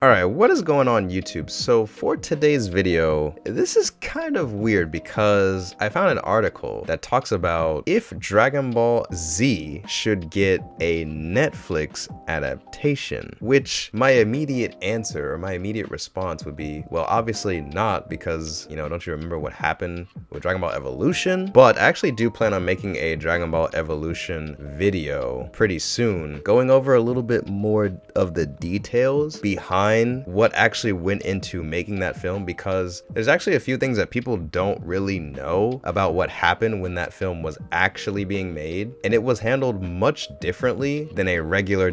Alright, what is going on YouTube? So for today's video, this is kind of weird because I found an article that talks about if Dragon Ball Z should get a Netflix adaptation, which my immediate answer or my immediate response would be, well, obviously not, because, don't you remember what happened with Dragon Ball Evolution? But I actually do plan on making a Dragon Ball Evolution video pretty soon, going over a little bit more of the details behind what actually went into making that film, because there's actually a few things that people don't really know about what happened when that film was actually being made, and it was handled much differently than a regular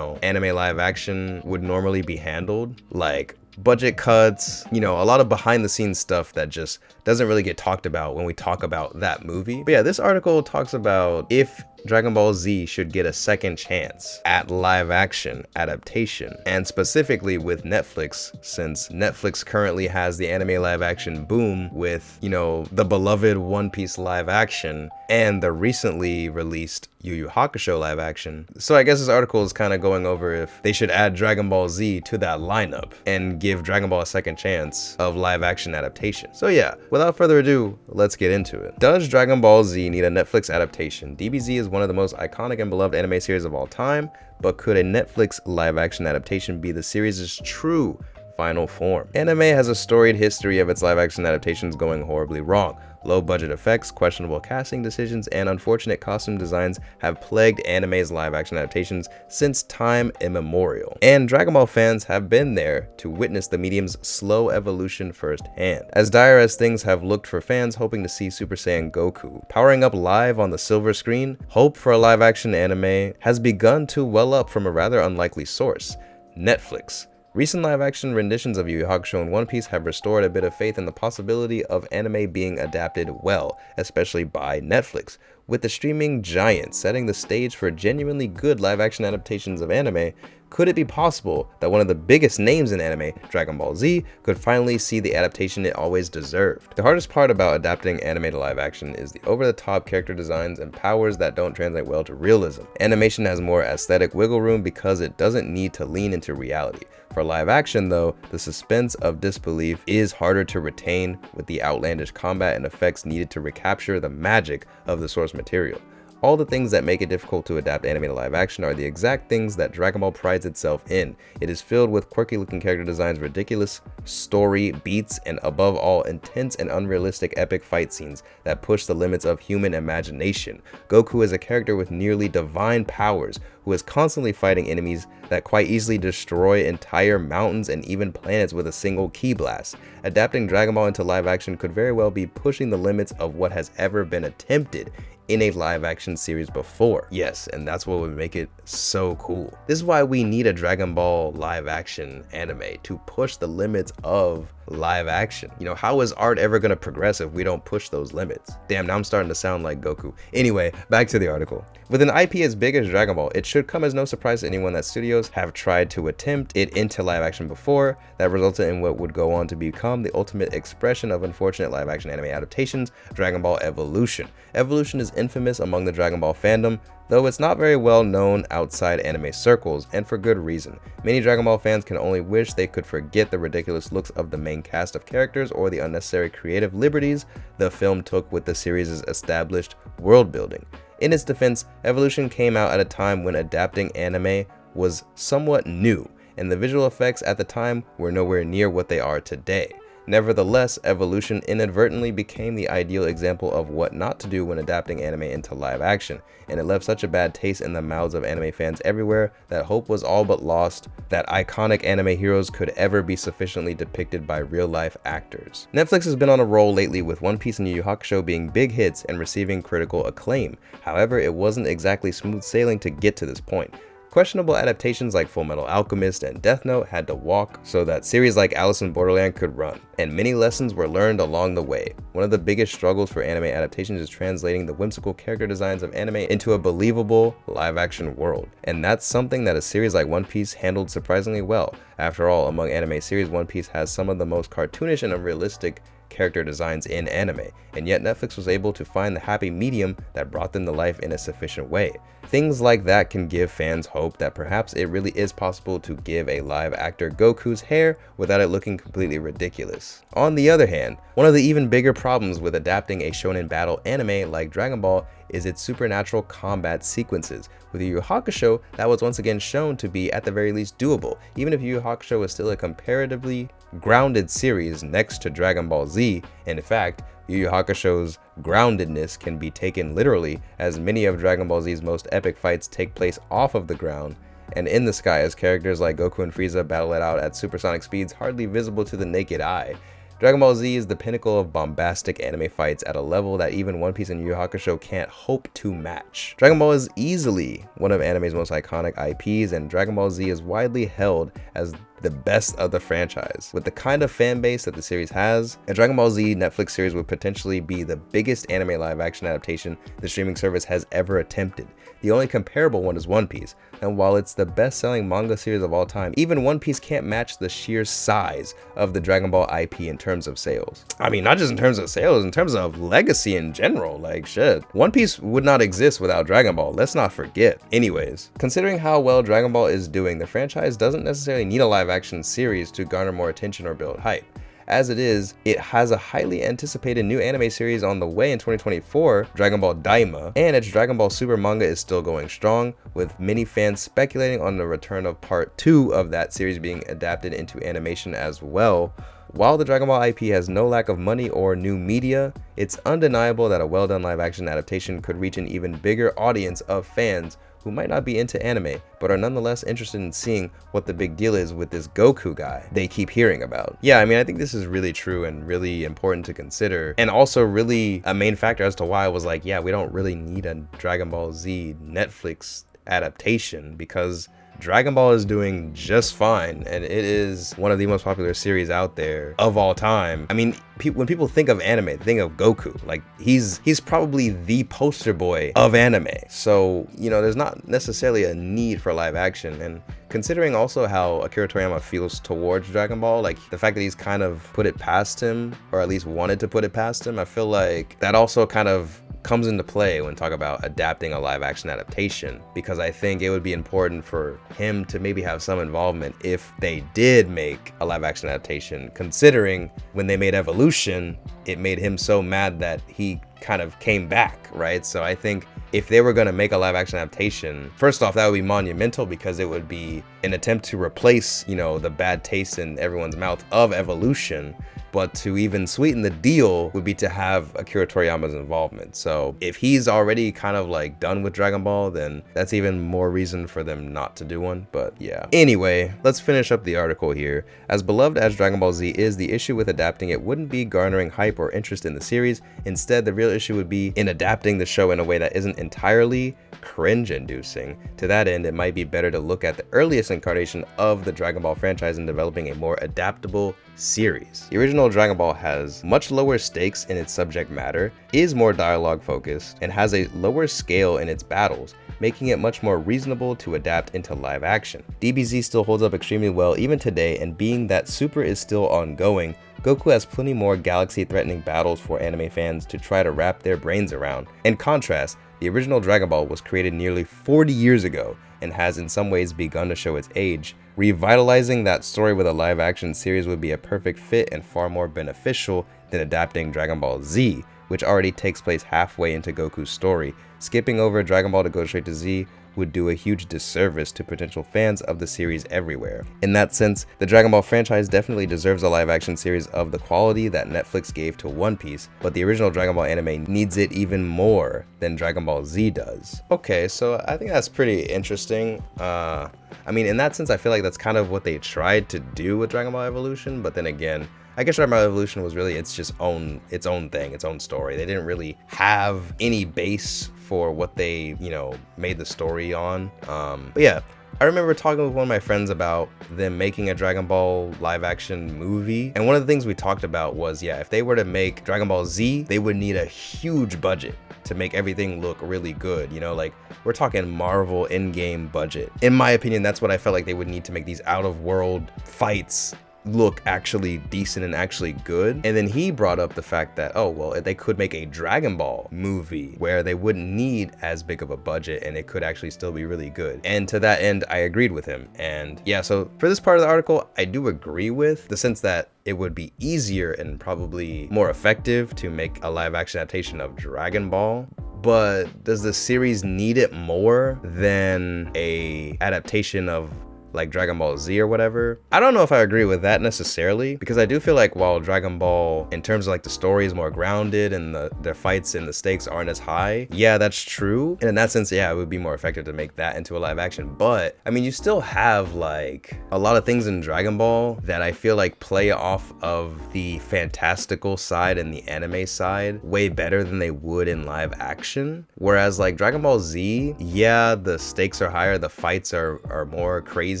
anime live action would normally be handled. Like budget cuts, a lot of behind the scenes stuff that just doesn't really get talked about when we talk about that movie. But yeah, this article talks about if Dragon Ball Z should get a second chance at live action adaptation, and specifically with Netflix, since Netflix currently has the anime live action boom with, the beloved One Piece live action and the recently released Yu Yu Hakusho live action. So I guess this article is kind of going over if they should add Dragon Ball Z to that lineup and give Dragon Ball a second chance of live action adaptation. So yeah, without further ado, let's get into it. Does Dragon Ball Z need a Netflix adaptation? DBZ is one of the most iconic and beloved anime series of all time, but could a Netflix live action adaptation be the series' true final form? Anime has a storied history of its live action adaptations going horribly wrong. Low budget effects, questionable casting decisions, and unfortunate costume designs have plagued anime's live action adaptations since time immemorial. And Dragon Ball fans have been there to witness the medium's slow evolution firsthand. As dire as things have looked for fans hoping to see Super Saiyan Goku powering up live on the silver screen, hope for a live action anime has begun to well up from a rather unlikely source: Netflix. Recent live-action renditions of Yu Yu Hakusho and One Piece have restored a bit of faith in the possibility of anime being adapted well, especially by Netflix. With the streaming giant setting the stage for genuinely good live-action adaptations of anime, could it be possible that one of the biggest names in anime, Dragon Ball Z, could finally see the adaptation it always deserved? The hardest part about adapting anime to live action is the over-the-top character designs and powers that don't translate well to realism. Animation has more aesthetic wiggle room because it doesn't need to lean into reality. For live action though, the suspense of disbelief is harder to retain with the outlandish combat and effects needed to recapture the magic of the source material. All the things that make it difficult to adapt anime to live action are the exact things that Dragon Ball prides itself in. It is filled with quirky looking character designs, ridiculous story beats, and above all, intense and unrealistic epic fight scenes that push the limits of human imagination. Goku is a character with nearly divine powers who is constantly fighting enemies that quite easily destroy entire mountains and even planets with a single ki blast. Adapting Dragon Ball into live action could very well be pushing the limits of what has ever been attempted in a live action series before. Yes, and that's what would make it so cool. This is why we need a Dragon Ball live action anime, to push the limits of live action. How is art ever going to progress if we don't push those limits? Damn, now I'm starting to sound like Goku. Anyway, back to the article. With an IP as big as Dragon Ball, it should come as no surprise to anyone that studios have tried to attempt it into live action before, that resulted in what would go on to become the ultimate expression of unfortunate live action anime adaptations, Dragon Ball Evolution. Evolution is infamous among the Dragon Ball fandom, though it's not very well known outside anime circles, and for good reason. Many Dragon Ball fans can only wish they could forget the ridiculous looks of the main cast of characters or the unnecessary creative liberties the film took with the series' established world building. In its defense, Evolution came out at a time when adapting anime was somewhat new, and the visual effects at the time were nowhere near what they are today. Nevertheless, Evolution inadvertently became the ideal example of what not to do when adapting anime into live action, and it left such a bad taste in the mouths of anime fans everywhere that hope was all but lost that iconic anime heroes could ever be sufficiently depicted by real-life actors. Netflix has been on a roll lately with One Piece and Yu Yu Hakusho being big hits and receiving critical acclaim. However, it wasn't exactly smooth sailing to get to this point. Questionable adaptations like Fullmetal Alchemist and Death Note had to walk so that series like Alice in Borderland could run, and many lessons were learned along the way. One of the biggest struggles for anime adaptations is translating the whimsical character designs of anime into a believable live-action world, and that's something that a series like One Piece handled surprisingly well. After all, among anime series, One Piece has some of the most cartoonish and unrealistic character designs in anime, and yet Netflix was able to find the happy medium that brought them to life in a sufficient way. Things like that can give fans hope that perhaps it really is possible to give a live actor Goku's hair without it looking completely ridiculous. On the other hand, one of the even bigger problems with adapting a shonen battle anime like Dragon Ball is its supernatural combat sequences. With Yu Yu Hakusho, that was once again shown to be at the very least doable, even if Yu Yu Hakusho is still a comparatively grounded series next to Dragon Ball Z. In fact, Yu Yu Hakusho's groundedness can be taken literally, as many of Dragon Ball Z's most epic fights take place off of the ground and in the sky, as characters like Goku and Frieza battle it out at supersonic speeds hardly visible to the naked eye. Dragon Ball Z is the pinnacle of bombastic anime fights at a level that even One Piece and Yu Yu Hakusho can't hope to match. Dragon Ball is easily one of anime's most iconic IPs, and Dragon Ball Z is widely held as the best of the franchise. With the kind of fan base that the series has, a Dragon Ball Z Netflix series would potentially be the biggest anime live action adaptation the streaming service has ever attempted. The only comparable one is One Piece, and while it's the best-selling manga series of all time, even One Piece can't match the sheer size of the Dragon Ball IP in terms of sales. I mean, not just in terms of sales, in terms of legacy in general, like shit. One Piece would not exist without Dragon Ball, let's not forget. Anyways, considering how well Dragon Ball is doing, the franchise doesn't necessarily need a live-action series to garner more attention or build hype. As it is, it has a highly anticipated new anime series on the way in 2024, Dragon Ball Daima, and its Dragon Ball Super manga is still going strong, with many fans speculating on the return of part 2 of that series being adapted into animation as well. While the Dragon Ball IP has no lack of money or new media, it's undeniable that a well-done live-action adaptation could reach an even bigger audience of fans who might not be into anime, but are nonetheless interested in seeing what the big deal is with this Goku guy they keep hearing about. Yeah, I mean, I think this is really true and really important to consider, and also really a main factor as to why I was like, yeah, we don't really need a Dragon Ball Z Netflix adaptation, because Dragon Ball is doing just fine, and it is one of the most popular series out there of all time. I mean, when people think of anime, think of Goku. Like, he's probably the poster boy of anime. So, you know, there's not necessarily a need for live action. And considering also how Akira Toriyama feels towards Dragon Ball, like the fact that he's kind of put it past him, or at least wanted to put it past him, I feel like that also kind of comes into play when talk about adapting a live action adaptation, because I think it would be important for him to maybe have some involvement if they did make a live action adaptation, considering when they made Evolution, it made him so mad that he kind of came back, right? So I think if they were going to make a live action adaptation, first off, that would be monumental, because it would be an attempt to replace, you know, the bad taste in everyone's mouth of Evolution. But to even sweeten the deal would be to have Akira Toriyama's involvement. So if he's already kind of like done with Dragon Ball, then that's even more reason for them not to do one. But yeah. Anyway, let's finish up the article here. As beloved as Dragon Ball Z is, the issue with adapting it wouldn't be garnering hype or interest in the series. Instead, the real issue would be in adapting the show in a way that isn't entirely cringe-inducing. To that end, it might be better to look at the earliest incarnation of the Dragon Ball franchise in developing a more adaptable series. The original Dragon Ball has much lower stakes in its subject matter, is more dialogue focused, and has a lower scale in its battles, making it much more reasonable to adapt into live action. DBZ still holds up extremely well even today, and being that Super is still ongoing, Goku has plenty more galaxy-threatening battles for anime fans to try to wrap their brains around. In contrast, the original Dragon Ball was created nearly 40 years ago and has in some ways begun to show its age. Revitalizing that story with a live-action series would be a perfect fit and far more beneficial than adapting Dragon Ball Z, which already takes place halfway into Goku's story. Skipping over Dragon Ball to go straight to Z would do a huge disservice to potential fans of the series everywhere. In that sense, the Dragon Ball franchise definitely deserves a live-action series of the quality that Netflix gave to One Piece, but the original Dragon Ball anime needs it even more than Dragon Ball Z does. Okay, so I think that's pretty interesting. I mean, in that sense, I feel like that's kind of what they tried to do with Dragon Ball Evolution, but then again, I guess Dragon Ball Evolution was really its own thing, its own story. They didn't really have any base for what they, you know, made the story on. But yeah, I remember talking with one of my friends about them making a Dragon Ball live action movie. And one of the things we talked about was, yeah, if they were to make Dragon Ball Z, they would need a huge budget to make everything look really good. You know, like we're talking Marvel in-game budget. In my opinion, that's what I felt like they would need to make these out-of-world fights look actually decent and actually good. And then he brought up the fact that, oh, well, they could make a Dragon Ball movie where they wouldn't need as big of a budget and it could actually still be really good. And to that end, I agreed with him. And yeah, so for this part of the article, I do agree with the sense that it would be easier and probably more effective to make a live action adaptation of Dragon Ball. But does the series need it more than a adaptation of like Dragon Ball Z or whatever? I don't know if I agree with that necessarily, because I do feel like while Dragon Ball, in terms of like the story, is more grounded and their fights and the stakes aren't as high, yeah, that's true. And in that sense, yeah, it would be more effective to make that into a live action. But I mean, you still have like a lot of things in Dragon Ball that I feel like play off of the fantastical side and the anime side way better than they would in live action. Whereas like Dragon Ball Z, yeah, the stakes are higher, the fights are more crazy,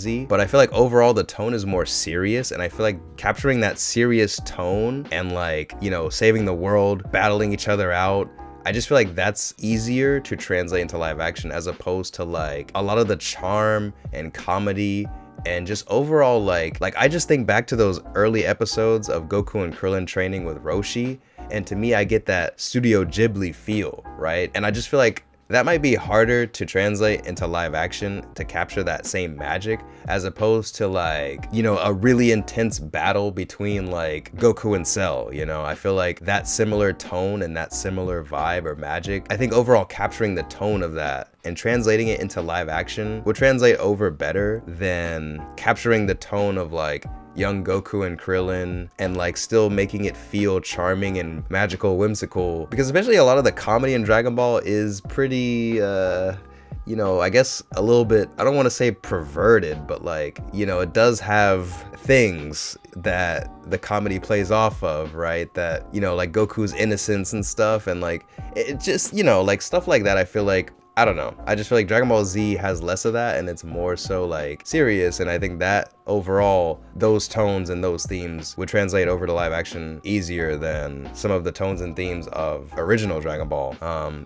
but I feel like overall the tone is more serious, and I feel like capturing that serious tone and like, you know, saving the world, battling each other out, I just feel like that's easier to translate into live action, as opposed to like a lot of the charm and comedy and just overall like I just think back to those early episodes of Goku and Krillin training with Roshi, and to me I get that Studio Ghibli feel, right? And I just feel like that might be harder to translate into live action to capture that same magic, as opposed to like, you know, a really intense battle between like Goku and Cell, you know? I feel like that similar tone and that similar vibe or magic, I think overall capturing the tone of that and translating it into live action would translate over better than capturing the tone of like young Goku and Krillin and like still making it feel charming and magical, whimsical, because especially a lot of the comedy in Dragon Ball is pretty you know, I guess a little bit, I don't want to say perverted, but like, you know, it does have things that the comedy plays off of, right? That, you know, like Goku's innocence and stuff, and like it just, you know, like stuff like that. I feel like, I don't know, I just feel like Dragon Ball Z has less of that and it's more so like serious, and I think that overall those tones and those themes would translate over to live action easier than some of the tones and themes of original Dragon Ball.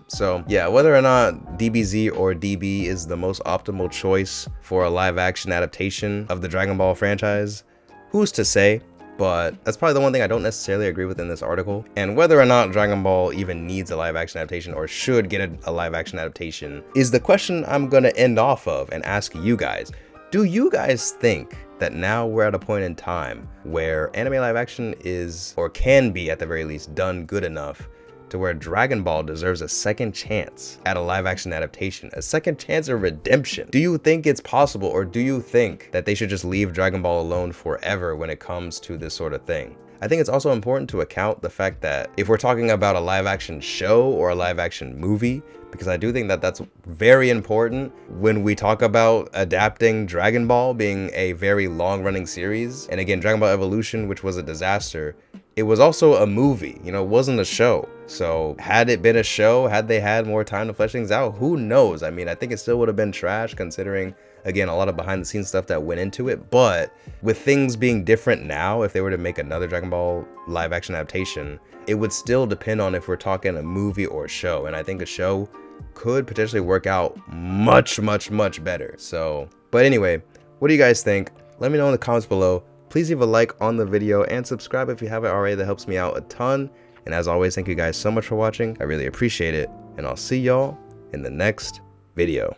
So yeah, whether or not DBZ or DB is the most optimal choice for a live action adaptation of the Dragon Ball franchise, who's to say? But that's probably the one thing I don't necessarily agree with in this article. And whether or not Dragon Ball even needs a live action adaptation or should get a live action adaptation is the question I'm gonna end off of and ask you guys. Do you guys think that now we're at a point in time where anime live action is, or can be at the very least, done good enough to where Dragon Ball deserves a second chance at a live action adaptation, a second chance of redemption? Do you think it's possible, or do you think that they should just leave Dragon Ball alone forever when it comes to this sort of thing? I think it's also important to account the fact that if we're talking about a live action show or a live action movie, because I do think that that's very important when we talk about adapting Dragon Ball being a very long running series. And again, Dragon Ball Evolution, which was a disaster, it was also a movie, you know, it wasn't a show. So had it been a show, had they had more time to flesh things out, who knows? I mean, I think it still would have been trash considering, again, a lot of behind the scenes stuff that went into it. But with things being different now, if they were to make another Dragon Ball live action adaptation, it would still depend on if we're talking a movie or a show. And I think a show could potentially work out much, much, much better. So, but anyway, what do you guys think? Let me know in the comments below. Please leave a like on the video and subscribe if you haven't already. That helps me out a ton. And as always, thank you guys so much for watching. I really appreciate it. And I'll see y'all in the next video.